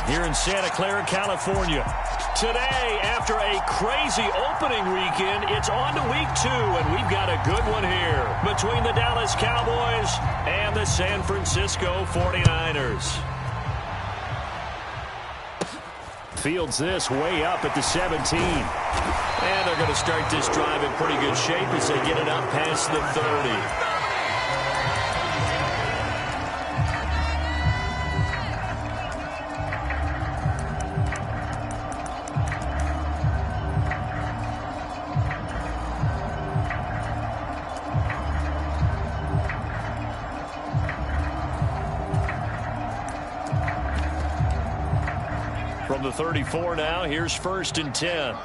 here in Santa Clara, California. Today, after a crazy opening weekend, it's on to week 2, and we've got a good one here between the Dallas Cowboys and the San Francisco 49ers. Fields this way up at the 17. And they're going to start this drive in pretty good shape as they get it up past the 30. From the 34 now, here's 1st and 10.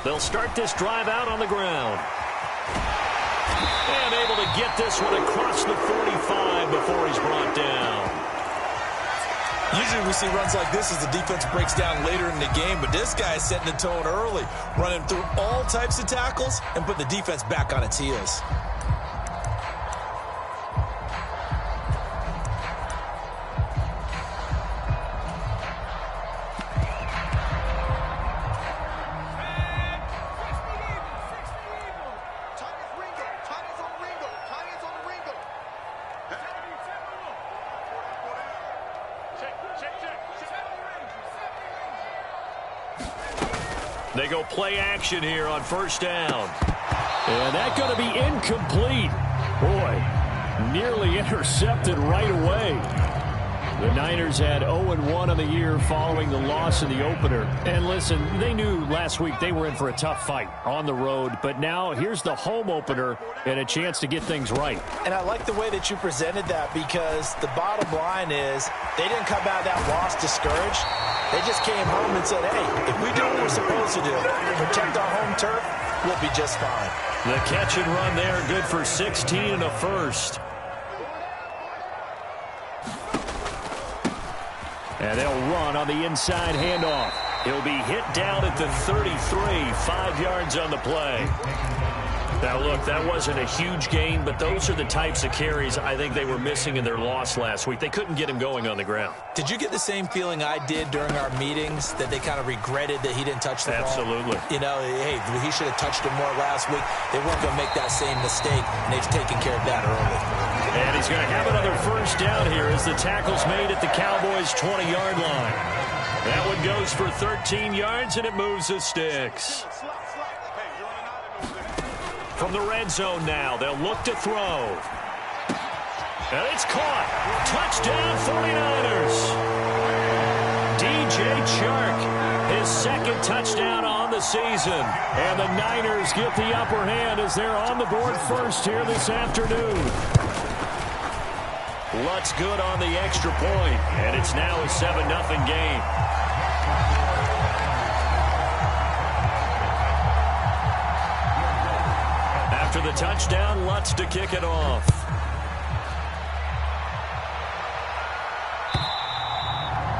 They'll start this drive out on the ground. And able to get this one across the 45 before he's brought down. Usually we see runs like this as the defense breaks down later in the game, but this guy is setting the tone early, running through all types of tackles and putting the defense back on its heels. They go play action here on 1st down. And that's going to be incomplete. Boy, nearly intercepted right away. The Niners had 0-1 on the year following the loss in the opener. And listen, they knew last week they were in for a tough fight on the road. But now here's the home opener and a chance to get things right. And I like the way that you presented that, because the bottom line is they didn't come out of that loss discouraged. They just came home and said, hey, if we do what we're supposed to do, protect our home turf, we'll be just fine. The catch and run there, good for 16 and a first. And they'll run on the inside handoff. He'll be hit down at the 33, 5 yards on the play. Now, look, that wasn't a huge gain, but those are the types of carries I think they were missing in their loss last week. They couldn't get him going on the ground. Did you get the same feeling I did during our meetings, that they kind of regretted that he didn't touch the ball? Absolutely. You know, hey, he should have touched it more last week. They weren't going to make that same mistake, and they've taken care of that early. And he's going to have another 1st down here as the tackle's made at the Cowboys' 20-yard line. That one goes for 13 yards, and it moves the sticks. From the red zone now, they'll look to throw. And it's caught. Touchdown, 49ers. DJ Chark, his 2nd touchdown on the season. And the Niners get the upper hand as they're on the board first here this afternoon. Lutz good on the extra point, and it's now a 7-0 game. After the touchdown, Lutz to kick it off.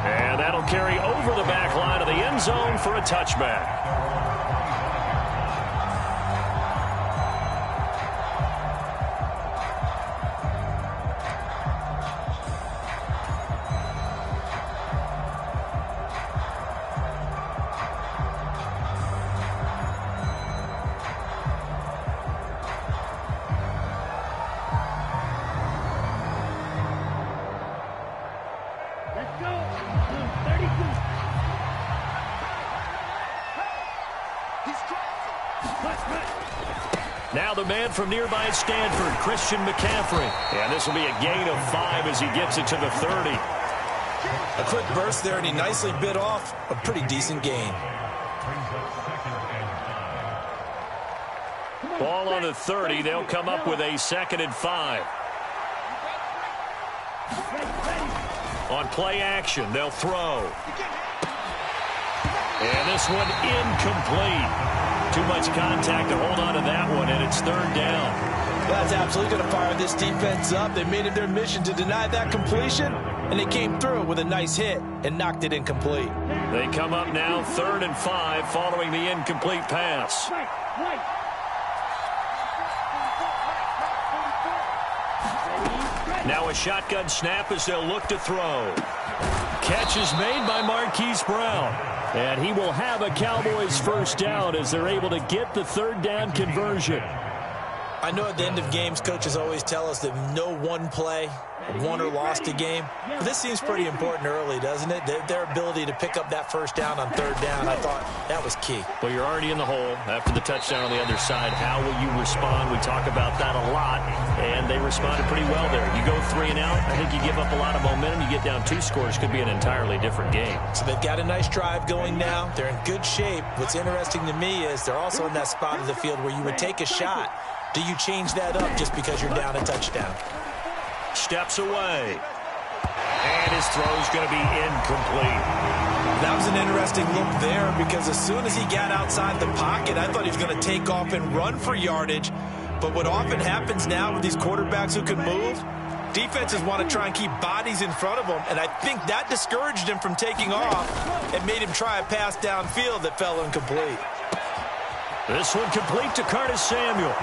And that'll carry over the back line of the end zone for a touchback. Now the man from nearby Stanford, Christian McCaffrey. And this will be a gain of 5 as he gets it to the 30. A quick burst there, and he nicely bit off a pretty decent gain. Ball on the 30. They'll come up with a 2nd and 5. On play action, they'll throw. And this one incomplete. Too much contact to hold on to that one, and it's 3rd down. That's absolutely going to fire this defense up. They made it their mission to deny that completion, and they came through with a nice hit and knocked it incomplete. They come up now 3rd and 5 following the incomplete pass. Now a shotgun snap as they'll look to throw. Catch is made by Marquise Brown. And he will have a Cowboys first down as they're able to get the third down conversion. I know at the end of games, coaches always tell us that no one play won or lost a game. But this seems pretty important early, doesn't it? Their ability to pick up that first down on third down, I thought that was key. Well, you're already in the hole after the touchdown on the other side. How will you respond? We talk about that a lot, and they responded pretty well there. You go 3 and out, I think you give up a lot of momentum. You get down 2 scores, could be an entirely different game. So they've got a nice drive going now. They're in good shape. What's interesting to me is they're also in that spot of the field where you would take a shot. Do you change that up just because you're down a touchdown? Steps away. And his throw's going to be incomplete. That was an interesting look there because as soon as he got outside the pocket, I thought he was going to take off and run for yardage. But what often happens now with these quarterbacks who can move, defenses want to try and keep bodies in front of them, and I think that discouraged him from taking off and made him try a pass downfield that fell incomplete. This one complete to Curtis Samuel.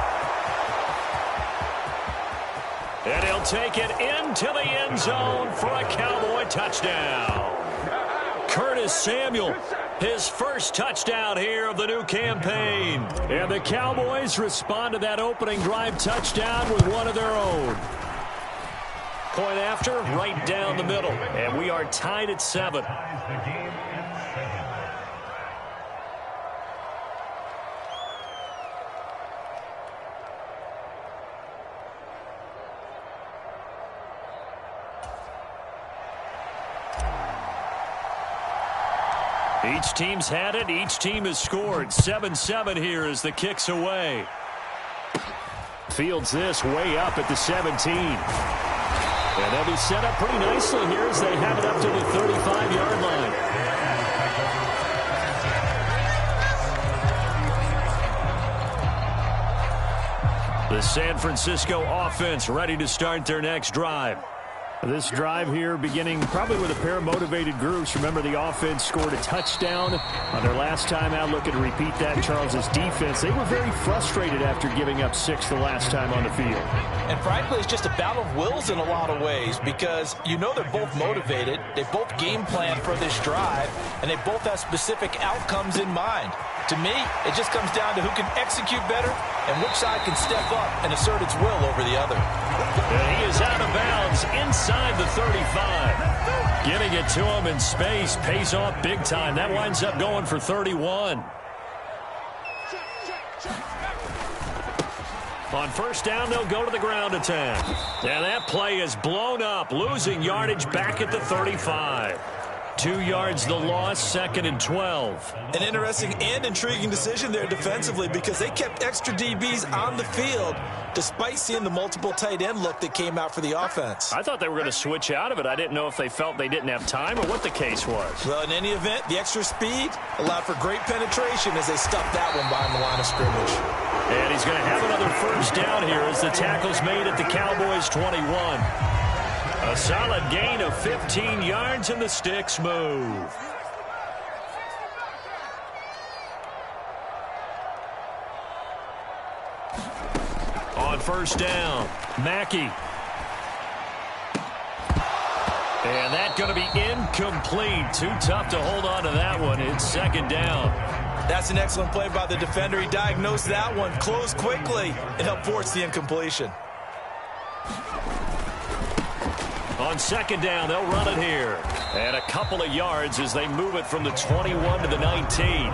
And he'll take it into the end zone for a Cowboy touchdown. Curtis Samuel, his first touchdown here of the new campaign. And the Cowboys respond to that opening drive touchdown with one of their own. Point after, right down the middle. And we are tied at 7. Each team's had it. Each team has scored. 7-7 here as the kick's away. Fields this way up at the 17. And they'll be set up pretty nicely here as they have it up to the 35-yard line. The San Francisco offense ready to start their next drive. This drive here beginning probably with a pair of motivated groups. Remember, the offense scored a touchdown on their last time out. Looking to repeat that. Charles's defense, they were very frustrated after giving up 6 the last time on the field. And frankly, it's just a battle of wills in a lot of ways because you know they're both motivated. They both game plan for this drive, and they both have specific outcomes in mind. To me, it just comes down to who can execute better and which side can step up and assert its will over the other. And he is out of bounds inside the 35. Getting it to him in space pays off big time. That winds up going for 31. On first down, they'll go to the ground attack. And that play is blown up, losing yardage back at the 35. 2 yards the loss, 2nd and 12. An interesting and intriguing decision there defensively because they kept extra DBs on the field despite seeing the multiple tight end look that came out for the offense. I thought they were going to switch out of it. I didn't know if they felt they didn't have time or what the case was. Well, in any event, the extra speed allowed for great penetration as they stuffed that one behind the line of scrimmage. And he's going to have another first down here as the tackle's made at the Cowboys' 21. A solid gain of 15 yards and the sticks move. On first down, Mackey. And that's going to be incomplete. Too tough to hold on to that one. It's 2nd down. That's an excellent play by the defender. He diagnosed that one, closed quickly, and helped force the incompletion. On 2nd down, they'll run it here. And a couple of yards as they move it from the 21 to the 19.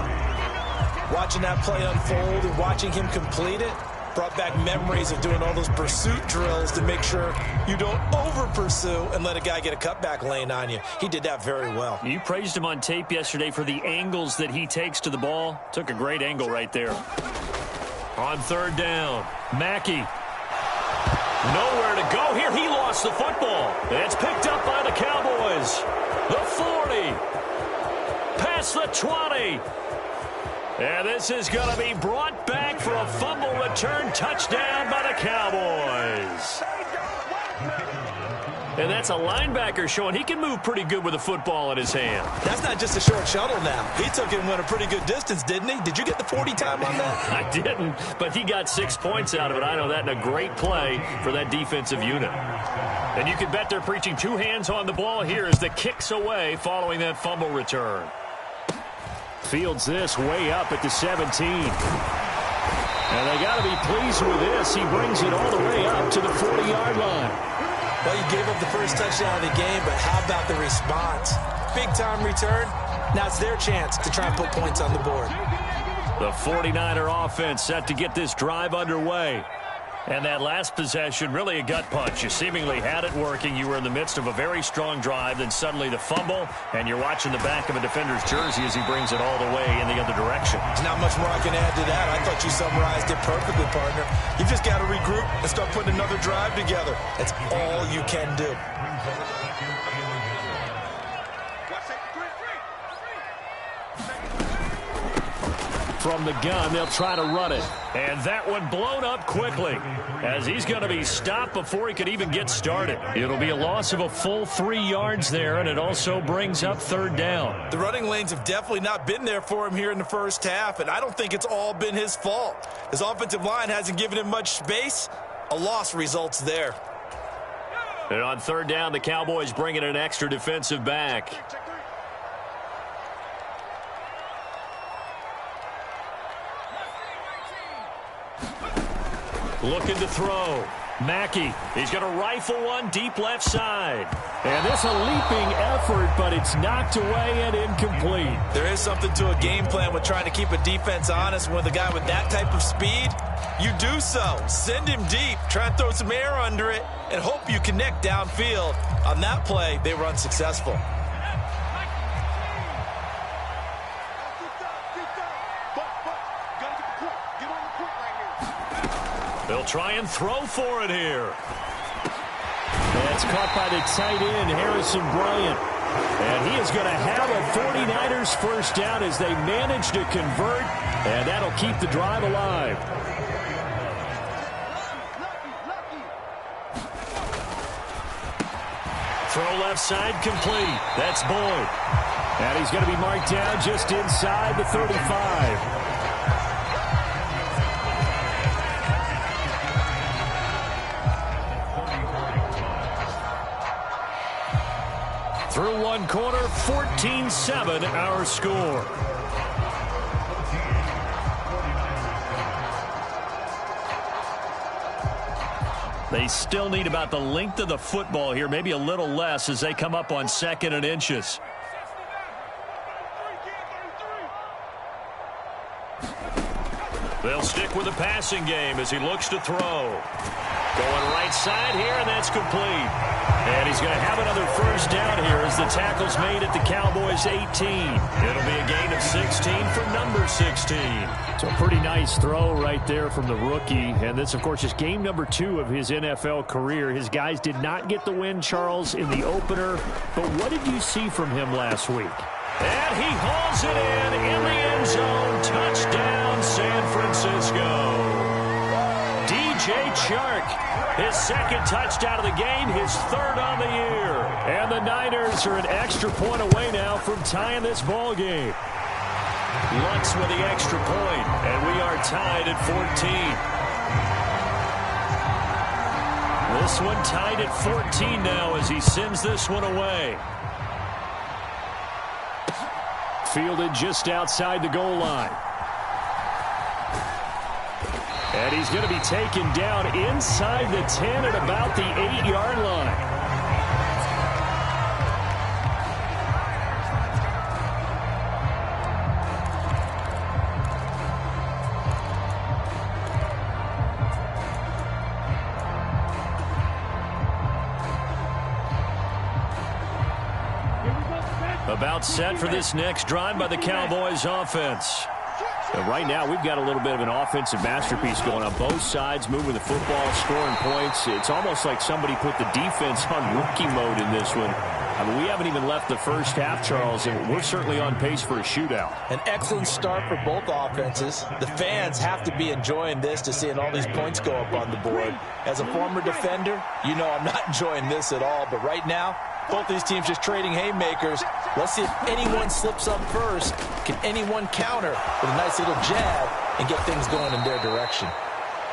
Watching that play unfold and watching him complete it brought back memories of doing all those pursuit drills to make sure you don't over-pursue and let a guy get a cutback lane on you. He did that very well. You praised him on tape yesterday for the angles that he takes to the ball. Took a great angle right there. On 3rd down, Mackey. Nowhere to go here. He lost the football. It's picked up by the Cowboys. The 40. Past the 20. And this is going to be brought back for a fumble return touchdown by the Cowboys. And that's a linebacker showing he can move pretty good with a football in his hand. That's not just a short shuttle now. He took it and went a pretty good distance, didn't he? Did you get the 40 time on that? I didn't, but he got 6 points out of it. I know that, in a great play for that defensive unit. And you can bet they're preaching 2 hands on the ball here as the kick's away following that fumble return. Fields this way up at the 17. And they got to be pleased with this. He brings it all the way up to the 40-yard line. Well, you gave up the first touchdown of the game, but how about the response? Big-time return. Now it's their chance to try and put points on the board. The 49er offense set to get this drive underway. And that last possession, really a gut punch. You seemingly had it working. You were in the midst of a very strong drive. Then suddenly the fumble, and you're watching the back of a defender's jersey as he brings it all the way in the other direction. There's not much more I can add to that. I thought you summarized it perfectly, partner. You've just got to regroup and start putting another drive together. That's all you can do. From the gun, they'll try to run it. And that one blown up quickly as he's going to be stopped before he could even get started. It'll be a loss of a full 3 yards there, and it also brings up 3rd down. The running lanes have definitely not been there for him here in the first half, and I don't think it's all been his fault. His offensive line hasn't given him much space. A loss results there. And on 3rd down, the Cowboys bring in an extra defensive back. Looking to throw. Mackey, he's going to rifle one deep left side. And this a leaping effort, but it's knocked away and incomplete. There is something to a game plan with trying to keep a defense honest. With a guy with that type of speed, you do so. Send him deep, try and throw some air under it, and hope you connect downfield. On that play, they were unsuccessful. They'll try and throw for it here. That's caught by the tight end, Harrison Bryant. And he is going to have a 49ers first down as they manage to convert, and that'll keep the drive alive. Throw left side complete. That's Boyd. And he's going to be marked down just inside the 35. Through one quarter, 14-7 our score. They still need about the length of the football here, maybe a little less as they come up on 2nd and inches. They'll stick with the passing game as he looks to throw. Going right side here, and that's complete. And he's going to have another first down here as the tackle's made at the Cowboys' 18. It'll be a gain of 16 for number 16. So a pretty nice throw right there from the rookie. And this, of course, is game number 2 of his NFL career. His guys did not get the win, Charles, in the opener. But what did you see from him last week? And he hauls it in the end zone. Touchdown, San Francisco. DJ Chark, his 2nd touchdown of the game, his 3rd on the year. And the Niners are an extra point away now from tying this ball game. Lutz with the extra point, and we are tied at 14. This one tied at 14 now as he sends this one away. Fielded just outside the goal line. And he's going to be taken down inside the 10 at about the 8-yard line. About set for this next drive by the Cowboys offense. And right now, we've got a little bit of an offensive masterpiece going on both sides, moving the football, scoring points. It's almost like somebody put the defense on rookie mode in this one. I mean, we haven't even left the first half, Charles, and we're certainly on pace for a shootout. An excellent start for both offenses. The fans have to be enjoying this to seeing all these points go up on the board. As a former defender, you know I'm not enjoying this at all. But right now, both these teams just trading haymakers. Let's see if anyone slips up first. Can anyone counter with a nice little jab and get things going in their direction?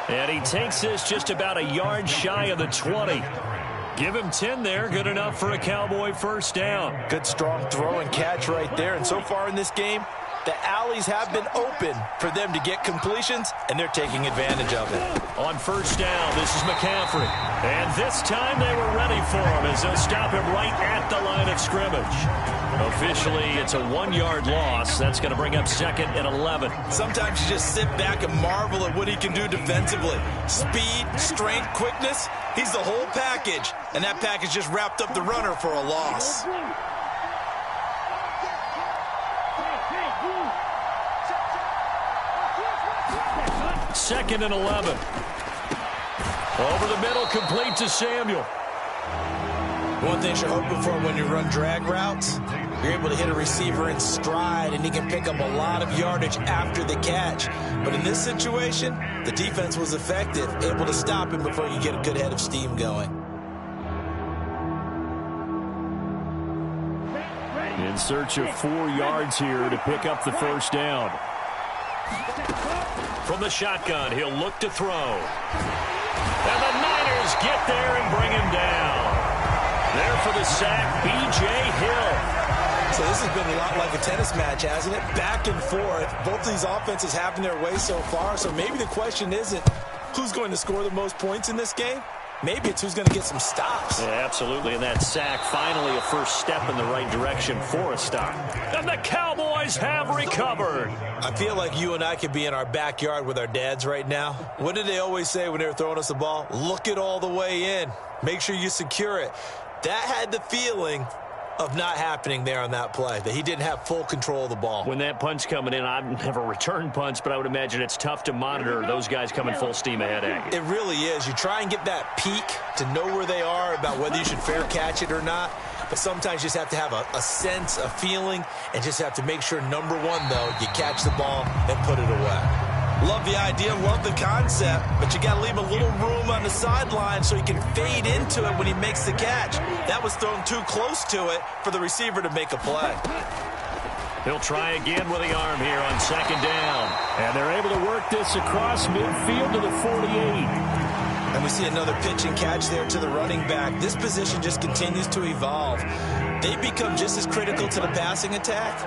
And he takes this just about a yard shy of the 20. Give him 10 there. Good enough for a Cowboy first down. Good strong throw and catch right there. And so far in this game, the alleys have been open for them to get completions, and they're taking advantage of it. On first down, this is McCaffrey. And this time they were ready for him as they'll stop him right at the line of scrimmage. Officially, it's a 1-yard loss. That's going to bring up 2nd and 11. Sometimes you just sit back and marvel at what he can do defensively. Speed, strength, quickness, he's the whole package. And that package just wrapped up the runner for a loss. Second and 11. Over the middle, complete to Samuel. One thing you're hoping for when you run drag routes, you're able to hit a receiver in stride, and he can pick up a lot of yardage after the catch. But in this situation, the defense was effective, able to stop him before you get a good head of steam going. In search of 4 yards here to pick up the first down. From the shotgun, he'll look to throw. And the Niners get there and bring him down. There for the sack, B.J. Hill. So this has been a lot like a tennis match, hasn't it? Back and forth. Both these offenses having their way so far. So maybe the question isn't who's going to score the most points in this game. Maybe it's who's going to get some stops. Yeah, absolutely. And that sack, finally a first step in the right direction for a stop. And the Cowboys have recovered. I feel like you and I could be in our backyard with our dads right now. What did they always say when they were throwing us the ball? Look it all the way in. Make sure you secure it. That had the feeling of not happening there on that play, that he didn't have full control of the ball. When that punch coming in, I've never returned punch, but I would imagine it's tough to monitor those guys coming full steam ahead at you. It really is. You try and get that peek to know where they are about whether you should fair catch it or not, but sometimes you just have to have a sense, a feeling, and just have to make sure, number one, though, you catch the ball and put it away. Love the idea, love the concept, but you got to leave a little room on the sideline so he can fade into it when he makes the catch. That was thrown too close to it for the receiver to make a play. He'll try again with the arm here on second down. And they're able to work this across midfield to the 48. And we see another pitch and catch there to the running back. This position just continues to evolve. They become just as critical to the passing attack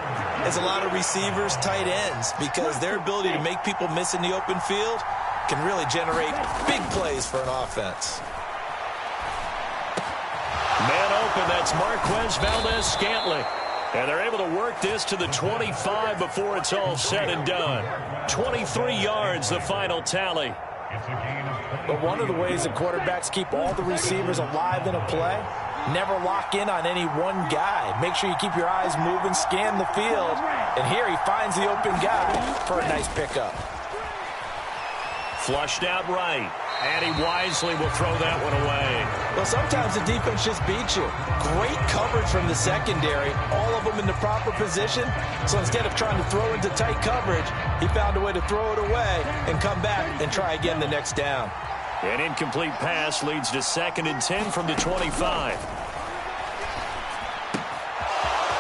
as a lot of receivers, tight ends, because their ability to make people miss in the open field can really generate big plays for an offense. Man open, that's Marquez Valdez-Scantling. And they're able to work this to the 25 before it's all said and done. 23 yards, the final tally. But one of the ways that quarterbacks keep all the receivers alive in a play, never lock in on any one guy. Make sure you keep your eyes moving, scan the field. And here he finds the open guy for a nice pickup. Flushed out right. And he wisely will throw that one away. Well, sometimes the defense just beats you. Great coverage from the secondary. All of them in the proper position. So instead of trying to throw into tight coverage, he found a way to throw it away and come back and try again the next down. An incomplete pass leads to 2nd and 10 from the 25.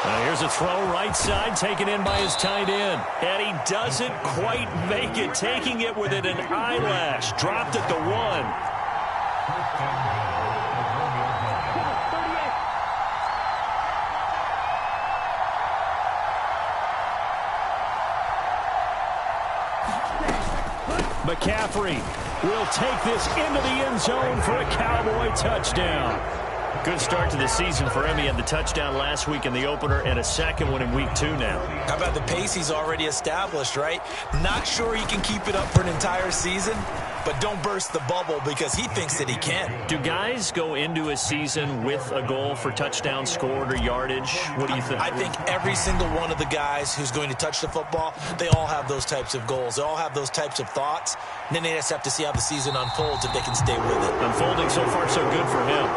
Now here's a throw right side taken in by his tight end. And he doesn't quite make it, taking it within an eyelash. Dropped at the 1. McCaffrey will take this into the end zone for a Cowboy touchdown. Good start to the season for him. He had the touchdown last week in the opener and a second one in week 2 now. How about the pace he's already established, right? Not sure he can keep it up for an entire season, but don't burst the bubble because he thinks that he can. Do guys go into a season with a goal for touchdown scored or yardage? What do you think? I think every single one of the guys who's going to touch the football, they all have those types of goals. They all have those types of thoughts. And then they just have to see how the season unfolds if they can stay with it. Unfolding so far so good for him.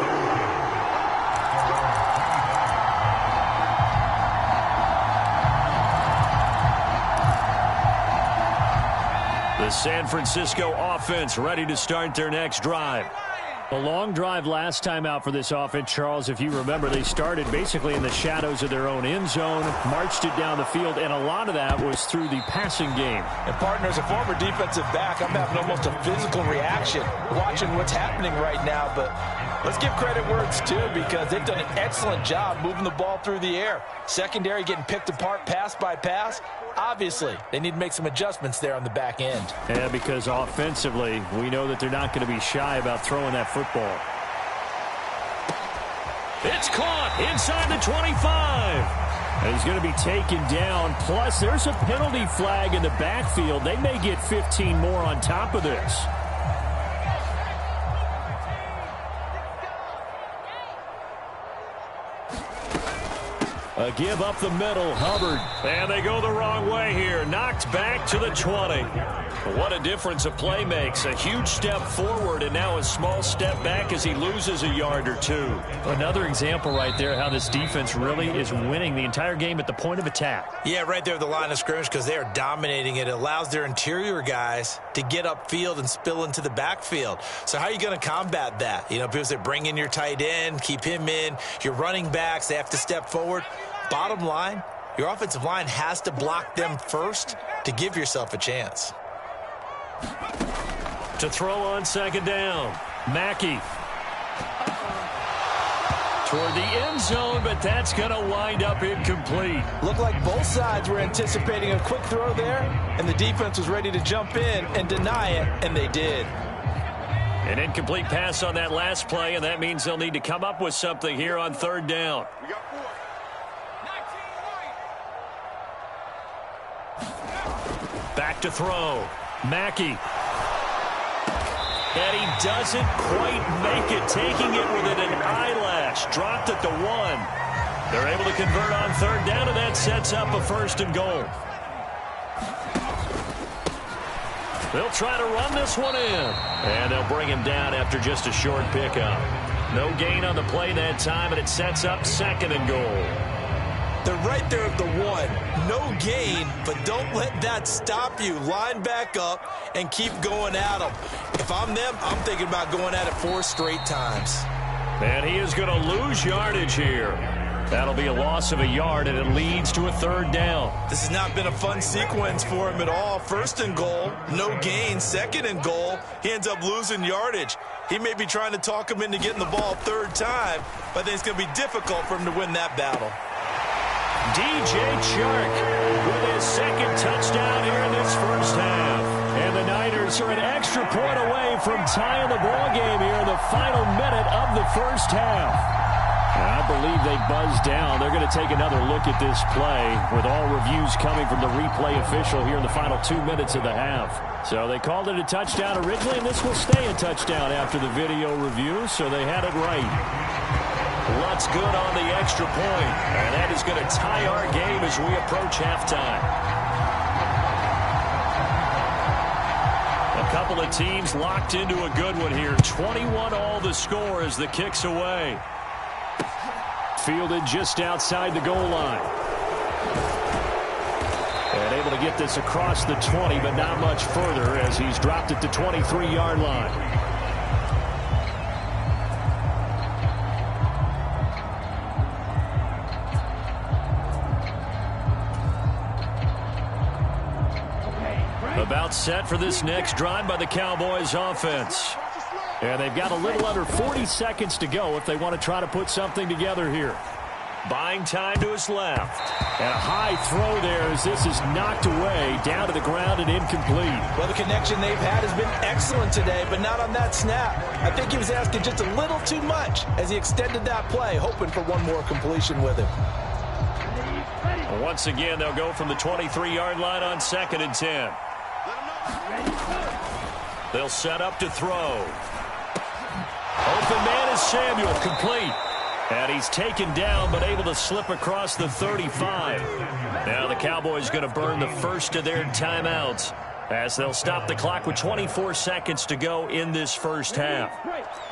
The San Francisco offense ready to start their next drive. A long drive last time out for this offense, Charles. If you remember, they started basically in the shadows of their own end zone, marched it down the field, and a lot of that was through the passing game. And, partner, as a former defensive back, I'm having almost a physical reaction watching what's happening right now. But let's give credit where it's due, because they've done an excellent job moving the ball through the air. Secondary getting picked apart pass by pass. Obviously, they need to make some adjustments there on the back end. Yeah, because offensively, we know that they're not going to be shy about throwing that football. It's caught inside the 25. And he's going to be taken down. Plus, there's a penalty flag in the backfield. They may get 15 more on top of this. A give up the middle, Hubbard. And they go the wrong way here. Knocked back to the 20. What a difference a play makes. A huge step forward and now a small step back as he loses a yard or two. Another example right there how this defense really is winning the entire game at the point of attack. Yeah, right there at the line of scrimmage, because they are dominating it. It allows their interior guys to get upfield and spill into the backfield. So how are you going to combat that? You know, people say bring in your tight end, keep him in. Your running backs, they have to step forward. Bottom line, your offensive line has to block them first to give yourself a chance. To throw on second down, Mackey. Toward the end zone, but that's going to wind up incomplete. Looked like both sides were anticipating a quick throw there, and the defense was ready to jump in and deny it, and they did. An incomplete pass on that last play, and that means they'll need to come up with something here on third down. Back to throw. Mackey. And he doesn't quite make it, taking it within an eyelash. Dropped at the 1. They're able to convert on third down, and that sets up a first and goal. They'll try to run this one in. And they'll bring him down after just a short pickup. No gain on the play that time, and it sets up second and goal. They're right there at the 1. No gain, but don't let that stop you. Line back up and keep going at them. If I'm them, I'm thinking about going at it 4 straight times. And he is going to lose yardage here. That'll be a loss of a yard, and it leads to a third down. This has not been a fun sequence for him at all. First and goal, no gain. Second and goal, he ends up losing yardage. He may be trying to talk him into getting the ball third time, but I think it's going to be difficult for him to win that battle. DJ Chark with his second touchdown here in this first half. And the Niners are an extra point away from tying the ball game here in the final minute of the first half. And I believe they buzzed down. They're going to take another look at this play with all reviews coming from the replay official here in the final 2 minutes of the half. So they called it a touchdown originally, and this will stay a touchdown after the video review, so they had it right. What's good on the extra point, and that is going to tie our game as we approach halftime. A couple of teams locked into a good one here. 21 all the score as the kick's away. Fielded just outside the goal line. And able to get this across the 20, but not much further as he's dropped it to 23-yard line. About set for this next drive by the Cowboys offense. And they've got a little under 40 seconds to go if they want to try to put something together here. Buying time to his left. And a high throw there as this is knocked away, down to the ground and incomplete. Well, the connection they've had has been excellent today, but not on that snap. I think he was asking just a little too much as he extended that play, hoping for one more completion with him. Once again, they'll go from the 23-yard line on 2nd and 10. They'll set up to throw. Open man is Samuel, complete. And he's taken down but able to slip across the 35. Now the Cowboys going to burn the first of their timeouts as they'll stop the clock with 24 seconds to go in this first half.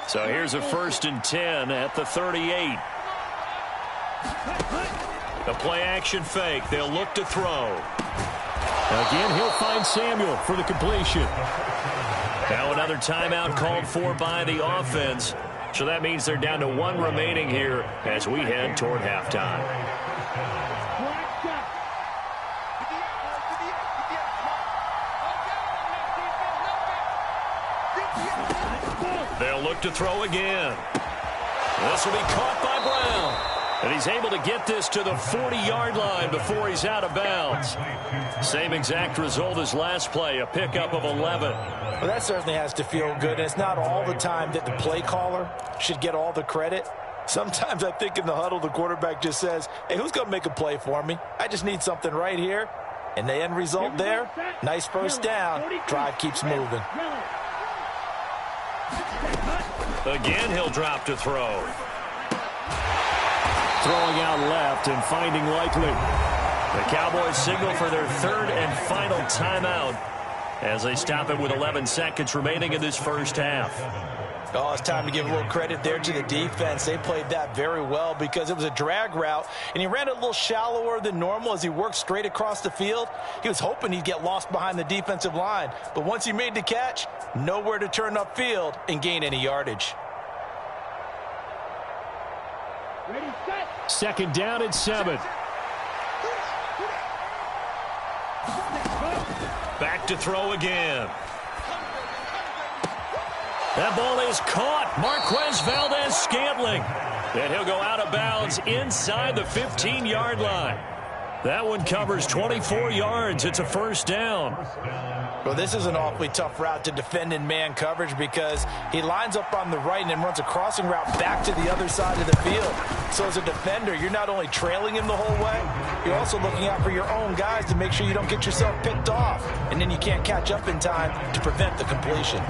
So here's a 1st and 10 at the 38. The play action fake. They'll look to throw. Again, he'll find Samuel for the completion. Now another timeout called for by the offense. So that means they're down to one remaining here as we head toward halftime. They'll look to throw again. This will be caught by Brown. And he's able to get this to the 40-yard line before he's out of bounds. Same exact result as last play, a pickup of 11. Well, that certainly has to feel good. And it's not all the time that the play caller should get all the credit. Sometimes I think in the huddle, the quarterback just says, hey, who's going to make a play for me? I just need something right here. And the end result there, nice first down. Drive keeps moving. Again, he'll drop to throw. Throwing out left and finding Likely. The Cowboys signal for their third and final timeout as they stop it with 11 seconds remaining in this first half. Oh, it's time to give a little credit there to the defense. They played that very well because it was a drag route, and he ran it a little shallower than normal as he worked straight across the field. He was hoping he'd get lost behind the defensive line, but once he made the catch, nowhere to turn upfield and gain any yardage. Second down and 7. Back to throw again. That ball is caught. Marquez Valdez-Scantling. And he'll go out of bounds inside the 15-yard line. That one covers 24 yards. It's a first down. Well, this is an awfully tough route to defend in man coverage because he lines up on the right and then runs a crossing route back to the other side of the field. So as a defender, you're not only trailing him the whole way, you're also looking out for your own guys to make sure you don't get yourself picked off. And then you can't catch up in time to prevent the completion.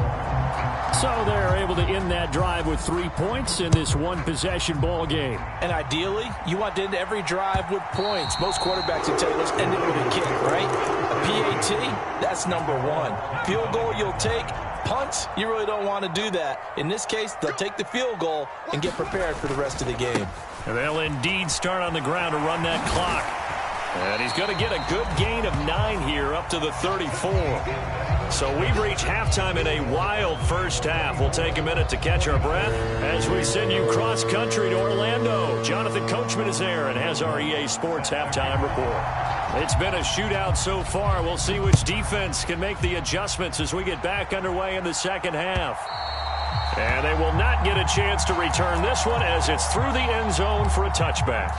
So they're able to end that drive with 3 points in this one-possession ball game. And ideally, you want to end every drive with points. Most quarterbacks will tell you, let's end it with a kick, right? A PAT, that's number 1. Field goal you'll take. Punts, you really don't want to do that. In this case, they'll take the field goal and get prepared for the rest of the game. And they'll indeed start on the ground to run that clock. And he's going to get a good gain of 9 here up to the 34. So we've reached halftime in a wild first half. We'll take a minute to catch our breath as we send you cross-country to Orlando. Jonathan Coachman is there and has our EA Sports halftime report. It's been a shootout so far. We'll see which defense can make the adjustments as we get back underway in the second half. And they will not get a chance to return this one as it's through the end zone for a touchback.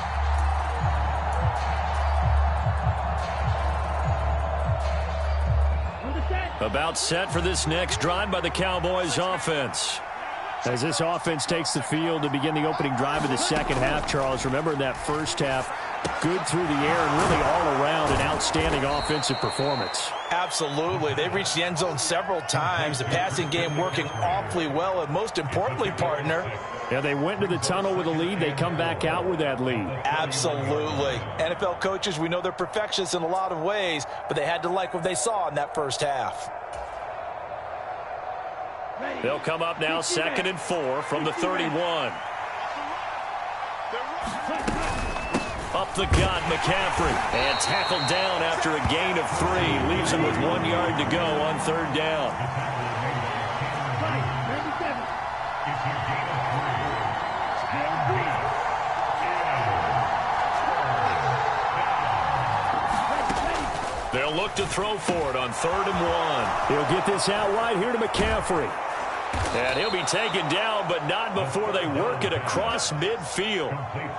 About set for this next drive by the Cowboys offense. As this offense takes the field to begin the opening drive of the second half, Charles, remember in that first half, good through the air and really all around an outstanding offensive performance. Absolutely. They've reached the end zone several times. The passing game working awfully well, and most importantly, partner, yeah, they went to the tunnel with a lead. They come back out with that lead. Absolutely. NFL coaches, we know they're perfectionists in a lot of ways, but they had to like what they saw in that first half. They'll come up now 2nd and 4 from the 31. Up the gut, McCaffrey. And tackled down after a gain of 3. Leaves him with 1 yard to go on 3rd down. They'll look to throw for it on 3rd and 1. He'll get this out wide here to McCaffrey. And he'll be taken down, but not before they work it across midfield.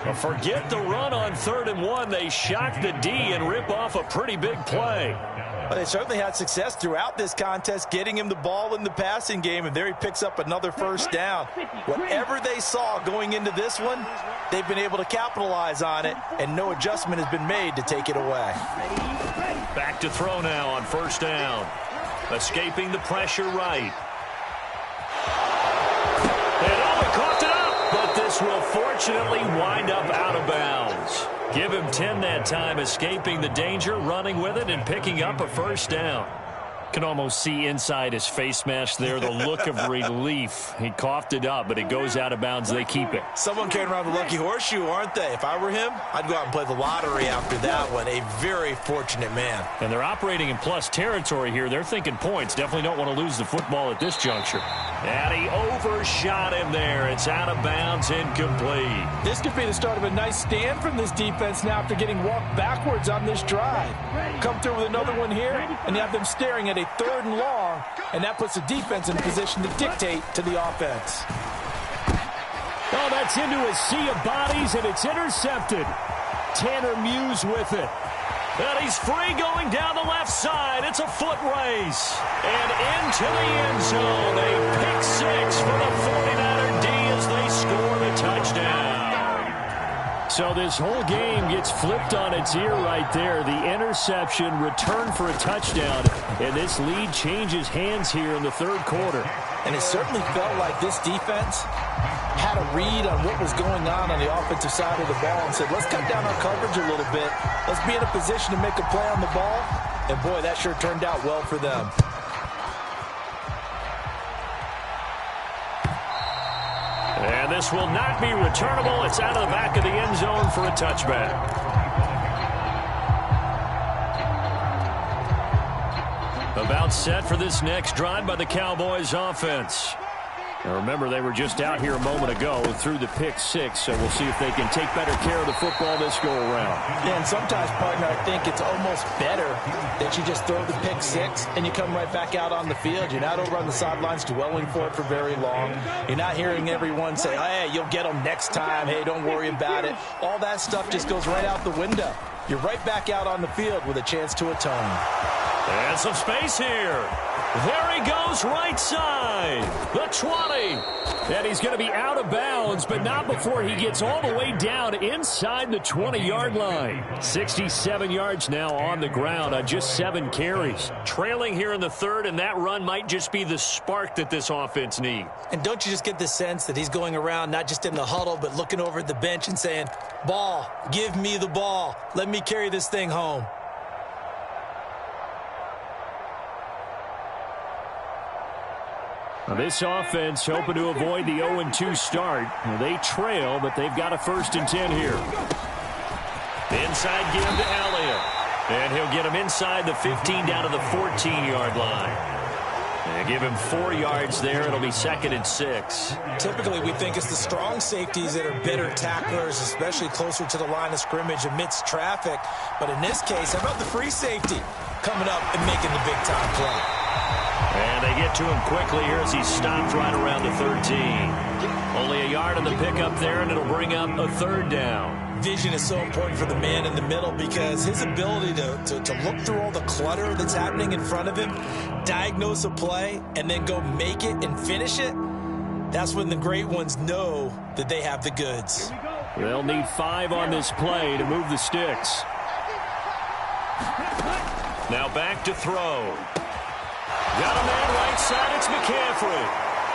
But forget the run on 3rd and 1. They shock the D and rip off a pretty big play. Well, they certainly had success throughout this contest, getting him the ball in the passing game, and there he picks up another first down. Whatever they saw going into this one, they've been able to capitalize on it, and no adjustment has been made to take it away. Back to throw now on 1st down. Escaping the pressure right. And he coughed it up, but this will fortunately wind up out of bounds. Give him 10 that time, escaping the danger, running with it, and picking up a 1st down. Can almost see inside his face mask there the look of relief. He coughed it up, but it goes out of bounds. They keep it. Someone carrying around the lucky horseshoe, aren't they? If I were him, I'd go out and play the lottery after that one. A very fortunate man. And they're operating in plus territory here. They're thinking points. Definitely don't want to lose the football at this juncture. And he overshot him there. It's out of bounds, incomplete. This could be the start of a nice stand from this defense now after getting walked backwards on this drive. Come through with another one here, and you have them staring at a 3rd and long, and that puts the defense in position to dictate to the offense. Oh, that's into a sea of bodies, and it's intercepted. Tanner Muse with it. And he's free going down the left side. It's a foot race. And into the end zone. A pick 6 for the 49er D as they score the touchdown. So this whole game gets flipped on its ear right there. The interception, return for a touchdown. And this lead changes hands here in the 3rd quarter. And it certainly felt like this defense had a read on what was going on the offensive side of the ball and said, let's cut down our coverage a little bit. Let's be in a position to make a play on the ball. And, boy, that sure turned out well for them. And this will not be returnable. It's out of the back of the end zone for a touchback. About set for this next drive by the Cowboys offense. Now remember, they were just out here a moment ago through the pick 6, so we'll see if they can take better care of the football this go-around. Yeah, and sometimes, partner, I think it's almost better that you just throw the pick 6 and you come right back out on the field. You're not over on the sidelines dwelling for it for very long. You're not hearing everyone say, hey, you'll get them next time. Hey, don't worry about it. All that stuff just goes right out the window. You're right back out on the field with a chance to atone. And some space here. There he goes, right side. The 20. And he's going to be out of bounds, but not before he gets all the way down inside the 20-yard line. 67 yards now on the ground on just 7 carries. Trailing here in the 3rd, and that run might just be the spark that this offense needs. And don't you just get the sense that he's going around not just in the huddle, but looking over at the bench and saying, ball, give me the ball. Let me carry this thing home. Now this offense hoping to avoid the 0-2 start. They trail, but they've got a 1st and 10 here. Inside give to Elliott. And he'll get him inside the 15 down to the 14-yard line. And give him 4 yards there. It'll be 2nd and 6. Typically, we think it's the strong safeties that are better tacklers, especially closer to the line of scrimmage amidst traffic. But in this case, how about the free safety coming up and making the big-time play? And they get to him quickly here as he stops right around the 13. Only a yard on the pickup there, and it'll bring up a 3rd down. Vision is so important for the man in the middle because his ability to look through all the clutter that's happening in front of him, diagnose a play, and then go make it and finish it, that's when the great ones know that they have the goods. They'll need 5 on this play to move the sticks. Now back to throw. Got a man right side, it's McCaffrey.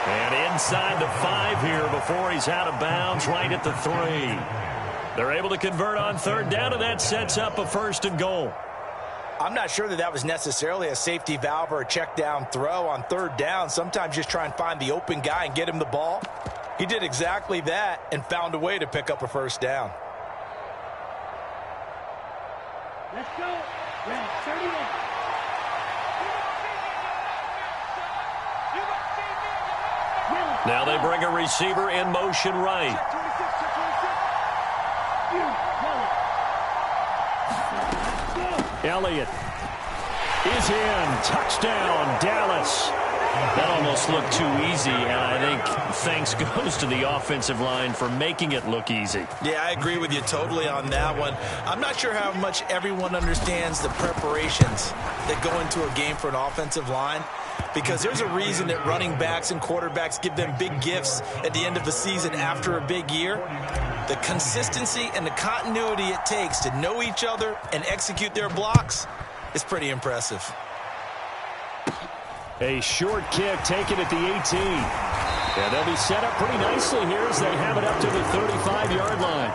And inside the 5 here before he's out of bounds, right at the 3. They're able to convert on 3rd down, and that sets up a 1st and goal. I'm not sure that was necessarily a safety valve or a check down throw on 3rd down. Sometimes just try and find the open guy and get him the ball. He did exactly that and found a way to pick up a 1st down. Let's go. Ready, 38. Now they bring a receiver in motion right. Elliott is in. Touchdown, Dallas. That almost looked too easy, and I think thanks goes to the offensive line for making it look easy. Yeah, I agree with you totally on that one. I'm not sure how much everyone understands the preparations that go into a game for an offensive line, because there's a reason that running backs and quarterbacks give them big gifts at the end of the season after a big year. The consistency and the continuity it takes to know each other and execute their blocks is pretty impressive. A short kick taken at the 18. Yeah, they'll be set up pretty nicely here as they have it up to the 35-yard line.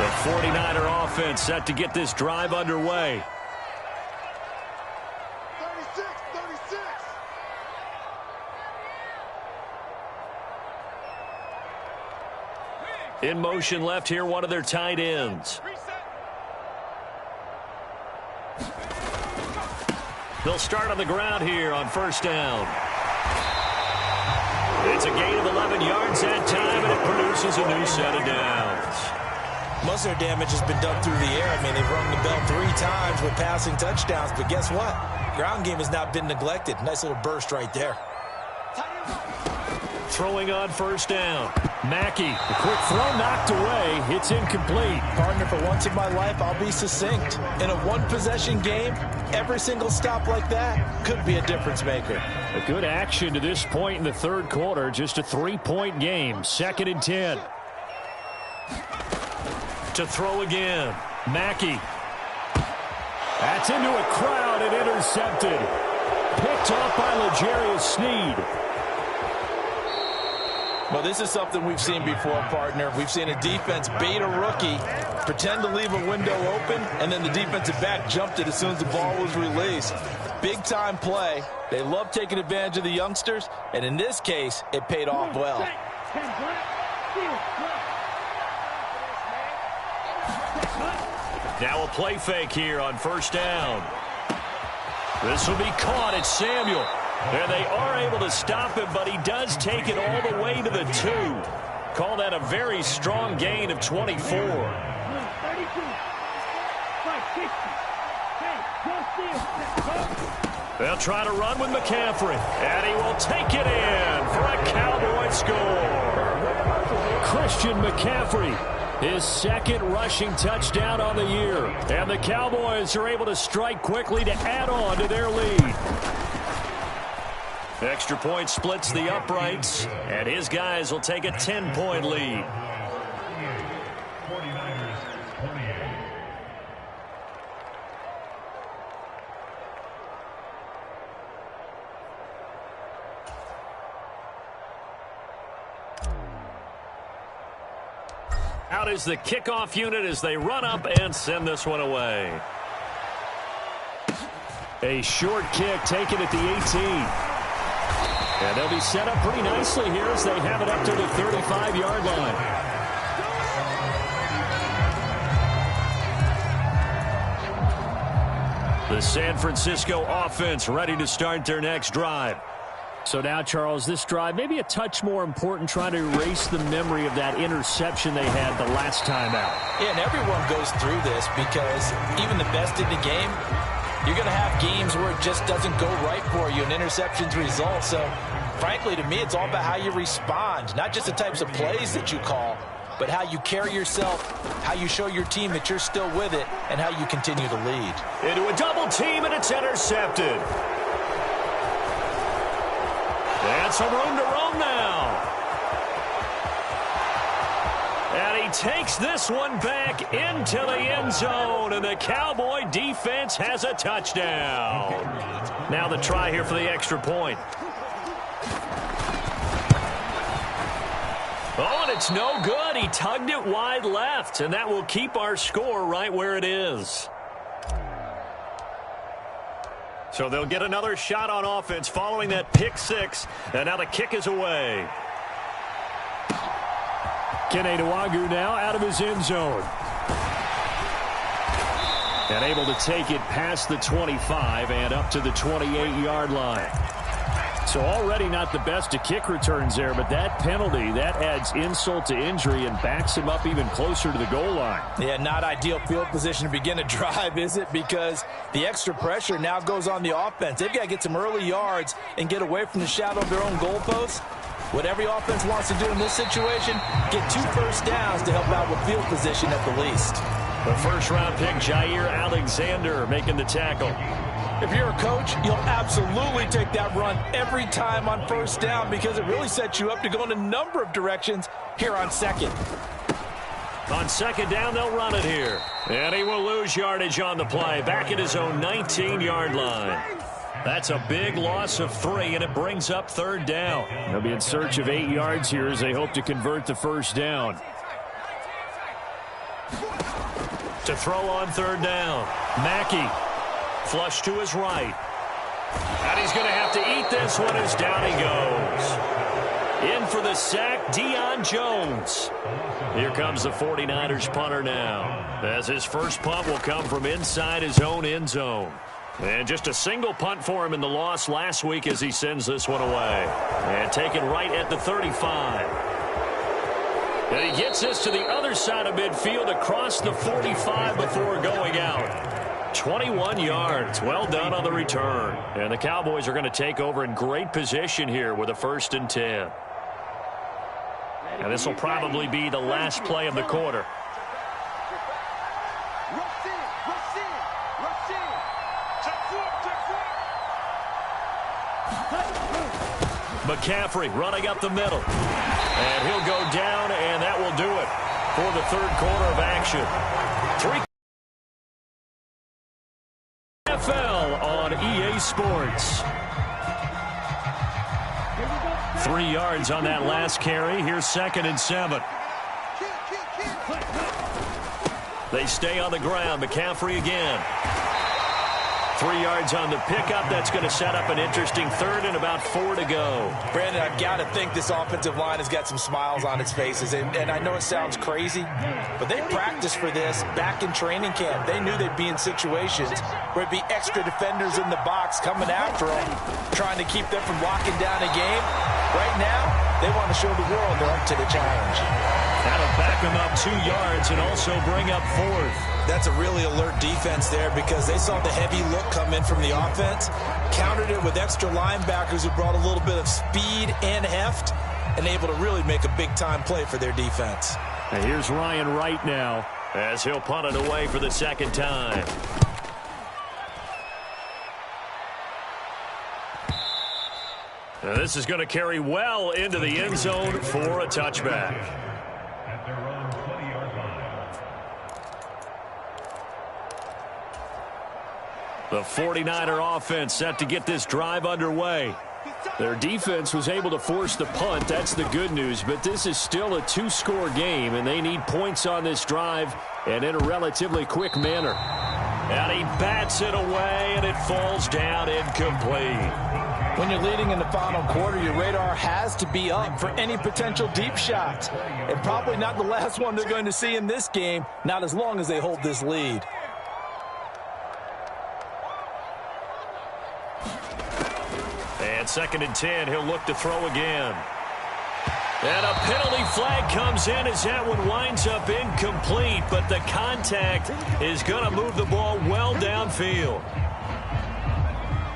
The 49er offense set to get this drive underway. 36. In motion left here, one of their tight ends. They'll start on the ground here on first down. It's a gain of 11 yards that time, and it produces a new set of downs. Most of their damage has been done through the air. I mean, they've rung the bell 3 times with passing touchdowns, but guess what? Ground game has not been neglected. Nice little burst right there. Throwing on first down. Mackey, the quick throw knocked away. It's incomplete. Partner, for once in my life, I'll be succinct. In a one-possession game, every single stop like that could be a difference maker. A good action to this point in the third quarter. Just a 3-point game. 2nd and 10. To throw again. Mackey. That's into a crowd and intercepted. Picked off by L'Jarius Sneed. Well, this is something we've seen before, partner. We've seen a defense bait a rookie, pretend to leave a window open, and then the defensive back jumped it as soon as the ball was released. Big-time play. They love taking advantage of the youngsters, and in this case, it paid off well. Now a play fake here on first down. This will be caught. It's Samuel. And they are able to stop him, but he does take it all the way to the 2. Call that a very strong gain of 24. They'll try to run with McCaffrey, and he will take it in for a Cowboy score. Christian McCaffrey, his 2nd rushing touchdown on the year. And the Cowboys are able to strike quickly to add on to their lead. Extra point splits the uprights, and his guys will take a 10-point lead. Out is the kickoff unit as they run up and send this one away. A short kick taken at the 18. And they'll be set up pretty nicely here as they have it up to the 35-yard line. The San Francisco offense ready to start their next drive. So now, Charles, this drive maybe a touch more important, trying to erase the memory of that interception they had the last time out. Yeah, and everyone goes through this because even the best in the game, you're going to have games where it just doesn't go right for you, and interceptions result. So, frankly, to me, it's all about how you respond, not just the types of plays that you call, but how you carry yourself, how you show your team that you're still with it, and how you continue to lead. Into a double team, and it's intercepted. And some room to roam now. And he takes this one back into the end zone, and the Cowboy defense has a touchdown. Now the try here for the extra point. Oh, and it's no good. He tugged it wide left, and that will keep our score right where it is. So they'll get another shot on offense following that pick 6, and now the kick is away. Kene Nwangwu now out of his end zone. And able to take it past the 25 and up to the 28-yard line. So already not the best of kick returns there, but that penalty, that adds insult to injury and backs him up even closer to the goal line. Yeah, not ideal field position to begin a drive, is it? Because the extra pressure now goes on the offense. They've got to get some early yards and get away from the shadow of their own goalposts. What every offense wants to do in this situation, get 2 first downs to help out with field position at the least. The first-round pick, Jair Alexander, making the tackle. If you're a coach, you'll absolutely take that run every time on first down because it really sets you up to go in a number of directions here on second. On second down, they'll run it here. And he will lose yardage on the play, back at his own 19-yard line. That's a big loss of 3, and it brings up third down. They'll be in search of 8 yards here as they hope to convert the first down. To throw on third down. Mackey. Flush to his right. And he's going to have to eat this one as down he goes. In for the sack, Deion Jones. Here comes the 49ers punter now, as his first punt will come from inside his own end zone. And just a single punt for him in the loss last week as he sends this one away. And taken right at the 35. And he gets this to the other side of midfield across the 45 before going out. 21 yards. Well done on the return. And the Cowboys are going to take over in great position here with a 1st and 10. And this will probably be the last play of the quarter. McCaffrey running up the middle. And he'll go down, and that will do it for the third quarter of action. 3 NFL on EA Sports. 3 yards on that last carry. Here's 2nd and 7. They stay on the ground. McCaffrey again. 3 yards on the pickup. That's going to set up an interesting 3rd and about 4 to go. Brandon, I've got to think this offensive line has got some smiles on its faces. And I know it sounds crazy, but they practiced for this back in training camp. They knew they'd be in situations where it'd be extra defenders in the box coming after them, trying to keep them from locking down a game. Right now, they want to show the world they're up to the challenge. That'll back them up 2 yards and also bring up 4th. That's a really alert defense there because they saw the heavy look come in from the offense, countered it with extra linebackers who brought a little bit of speed and heft, and able to really make a big-time play for their defense. And here's Ryan Wright now as he'll punt it away for the 2nd time. Now this is going to carry well into the end zone for a touchback. The 49er offense set to get this drive underway. Their defense was able to force the punt. That's the good news. But this is still a 2-score game, and they need points on this drive and in a relatively quick manner. And he bats it away, and it falls down incomplete. When you're leading in the final quarter, your radar has to be up for any potential deep shots. And probably not the last one they're going to see in this game, not as long as they hold this lead. And 2nd and 10, he'll look to throw again. And a penalty flag comes in as that one winds up incomplete, but the contact is going to move the ball well downfield.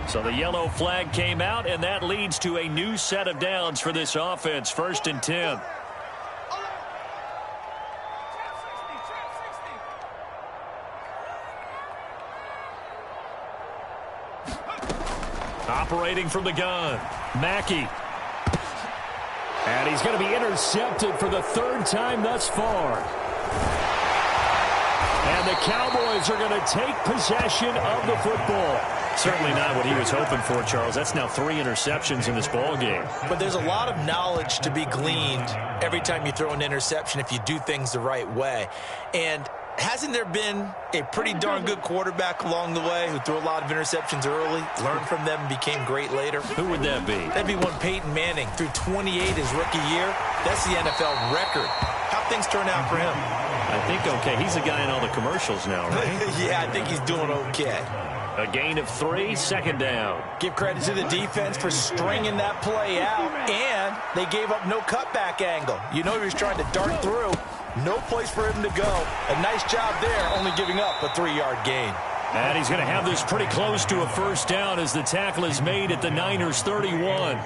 So the yellow flag came out, and that leads to a new set of downs for this offense. 1st and 10. Operating from the gun, Mackey. And he's going to be intercepted for the 3rd time thus far. And the Cowboys are going to take possession of the football. Certainly not what he was hoping for, Charles. That's now 3 interceptions in this ball game. But there's a lot of knowledge to be gleaned every time you throw an interception if you do things the right way. And hasn't there been a pretty darn good quarterback along the way who threw a lot of interceptions early, learned from them, and became great later? Who would that be? That'd be one Peyton Manning. Threw 28 his rookie year. That's the NFL record. How things turn out for him? I think okay. He's the guy in all the commercials now, right? Yeah, I think he's doing okay. A gain of 3, 2nd down. Give credit to the defense for stringing that play out, and they gave up no cutback angle. You know he was trying to dart through. No place for him to go. A nice job there, only giving up a 3-yard gain. And he's going to have this pretty close to a 1st down as the tackle is made at the Niners' 31.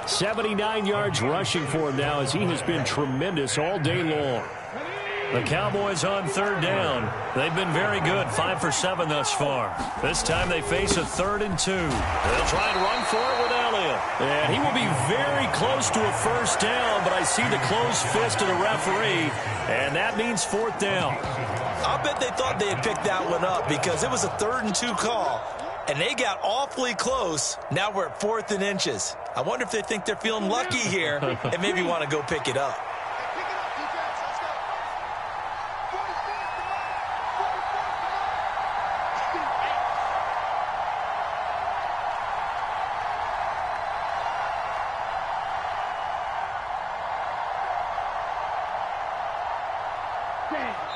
79 yards rushing for him now as he has been tremendous all day long. The Cowboys on 3rd down. They've been very good, 5 for 7 thus far. This time they face a 3rd and 2. They'll try and run for it with Elliott. And he will be very close to a 1st down, but I see the closed fist of the referee, and that means 4th down. I'll bet they thought they had picked that one up because it was a 3rd and 2 call, and they got awfully close. Now we're at 4th and inches. I wonder if they think they're feeling lucky here and maybe want to go pick it up.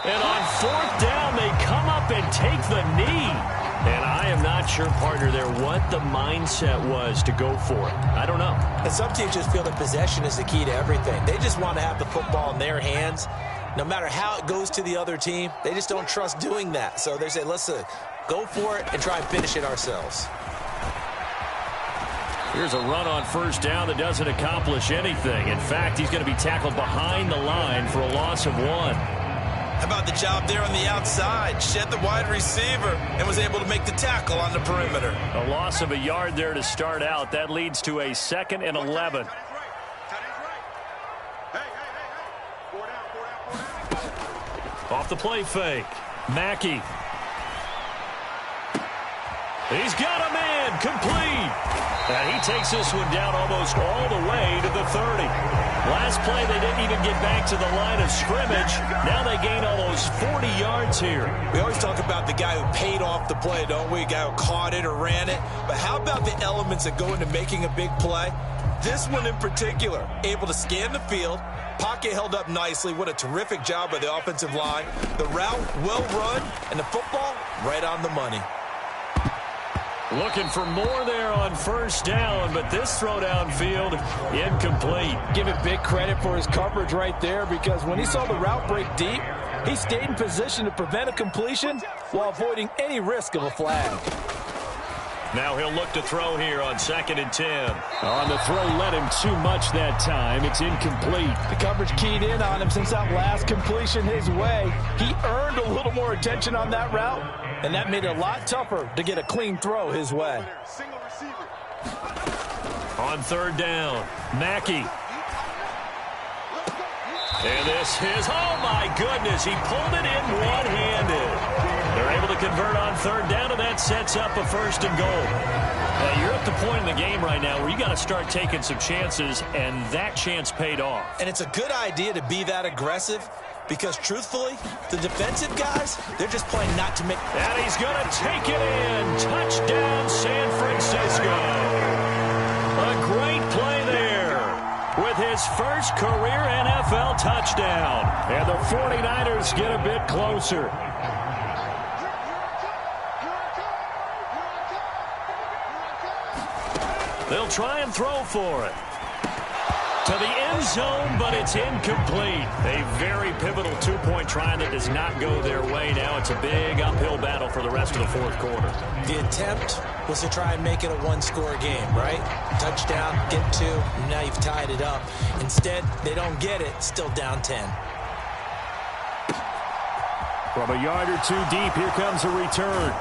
And on fourth down, they come up and take the knee. And I am not sure, partner, there what the mindset was to go for it. I don't know. And some teams just feel that possession is the key to everything. They just want to have the football in their hands. No matter how it goes to the other team, they just don't trust doing that. So they say, let's go for it and try and finish it ourselves. Here's a run on first down that doesn't accomplish anything. In fact, he's going to be tackled behind the line for a loss of 1. How about the job there on the outside? Shed the wide receiver and was able to make the tackle on the perimeter. A loss of a yard there to start out. That leads to a 2nd and 11. Off the play fake. Mackey. He's got a man complete. And he takes this one down almost all the way to the 30. Last play, they didn't even get back to the line of scrimmage. Now they gain almost 40 yards here. We always talk about the guy who paid off the play, don't we? A guy who caught it or ran it. But how about the elements that go into making a big play? This one in particular, able to scan the field, pocket held up nicely. What a terrific job by the offensive line. The route well run, and the football right on the money. Looking for more there on first down, but this throw downfield incomplete. Give it big credit for his coverage right there, because when he saw the route break deep, he stayed in position to prevent a completion while avoiding any risk of a flag. Now he'll look to throw here on 2nd and 10. On the throw, led him too much that time. It's incomplete. The coverage keyed in on him since that last completion his way. He earned a little more attention on that route, and that made it a lot tougher to get a clean throw his way. On 3rd down, Mackey. And this is, oh my goodness, he pulled it in one-handed. They're able to convert on 3rd down, and that sets up a 1st and goal. Now, you're at the point in the game right now where you got to start taking some chances, and that chance paid off. And it's a good idea to be that aggressive, because truthfully, the defensive guys, they're just playing not to make. And he's going to take it in. Touchdown, San Francisco. A great play there with his first career NFL touchdown. And the 49ers get a bit closer. They'll try and throw for it. To the end zone, but it's incomplete. A very pivotal two-point try that does not go their way. Now it's a big uphill battle for the rest of the 4th quarter. The attempt was to try and make it a one-score game, right? Touchdown, get 2, and now you've tied it up. Instead, they don't get it, still down 10. From a yard or 2 deep, here comes a return.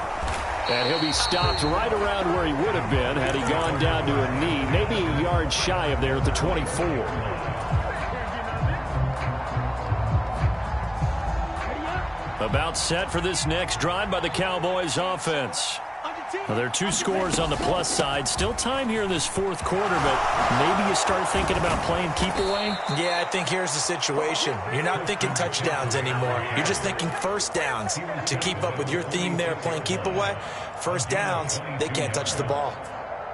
And he'll be stopped right around where he would have been had he gone down to a knee, maybe a yard shy of there at the 24. About set for this next drive by the Cowboys offense. Well, there are 2 scores on the plus side. Still time here in this 4th quarter, but maybe you start thinking about playing keep away? Yeah, I think here's the situation. You're not thinking touchdowns anymore. You're just thinking first downs. To keep up with your theme there, playing keep away, first downs, they can't touch the ball.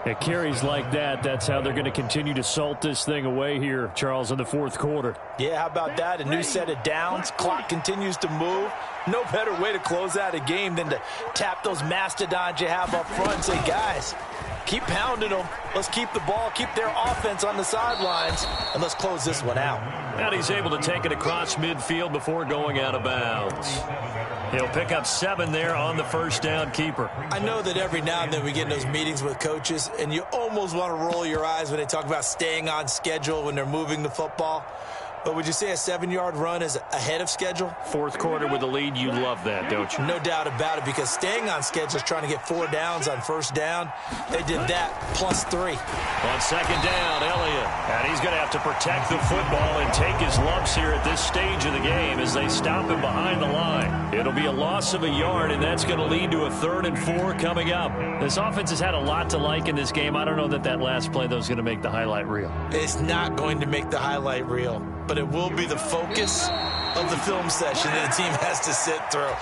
At carries like that, that's how they're going to continue to salt this thing away here, Charles, in the 4th quarter. Yeah, how about that? A new set of downs. Clock continues to move. No better way to close out a game than to tap those mastodons you have up front and say, guys, keep pounding them. Let's keep the ball, keep their offense on the sidelines, and let's close this one out. And he's able to take it across midfield before going out of bounds. He'll pick up 7 there on the first down keeper. I know that every now and then we get in those meetings with coaches, and you almost want to roll your eyes when they talk about staying on schedule when they're moving the football. But would you say a 7-yard run is ahead of schedule? 4th quarter with the lead, you love that, don't you? No doubt about it, because staying on schedule is trying to get 4 downs on first down. They did that, plus 3. On 2nd down, Elliott. And he's going to have to protect the football and take his lumps here at this stage of the game as they stop him behind the line. It'll be a loss of a yard, and that's going to lead to a 3rd and 4 coming up. This offense has had a lot to like in this game. I don't know that last play, though, is going to make the highlight reel. It's not going to make the highlight reel, but it will be the focus of the film session that the team has to sit through.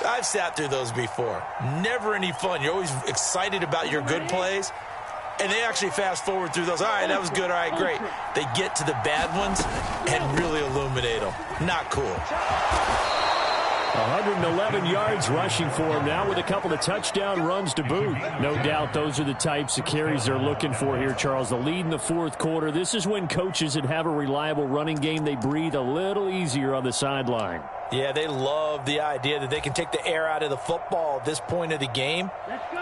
I've sat through those before. Never any fun. You're always excited about your good plays, and they actually fast forward through those. All right, that was good. All right, great. They get to the bad ones and really illuminate them. Not cool. 111 yards rushing for him now with a couple of touchdown runs to boot. No doubt those are the types of carries they're looking for here, Charles. The lead in the fourth quarter. This is when coaches that have a reliable running game, they breathe a little easier on the sideline. Yeah, they love the idea that they can take the air out of the football at this point of the game.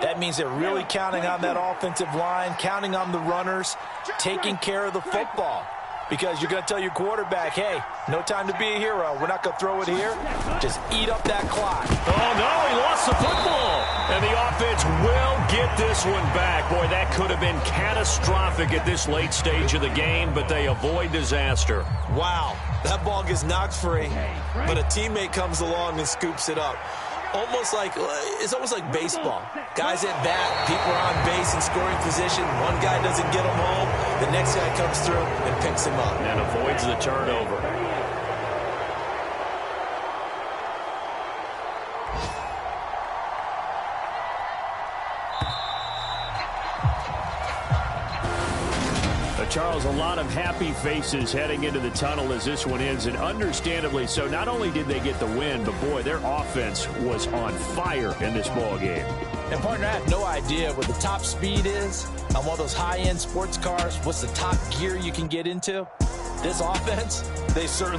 That means they're really counting on that offensive line, counting on the runners, taking care of the football. Because you're going to tell your quarterback, hey, no time to be a hero. We're not going to throw it here. Just eat up that clock. Oh, no, he lost the football. And the offense will get this one back. Boy, that could have been catastrophic at this late stage of the game, but they avoid disaster. Wow, that ball gets knocked free, but a teammate comes along and scoops it up. It's almost like baseball. Guys at bat, people are on base in scoring position. One guy doesn't get him home. The next guy comes through and picks him up. And avoids the turnover. Charles, a lot of happy faces heading into the tunnel as this one ends, and understandably so. Not only did they get the win, but, boy, their offense was on fire in this ball game. And, partner, I have no idea what the top speed is on one of those high-end sports cars. What's the top gear you can get into? This offense, they certainly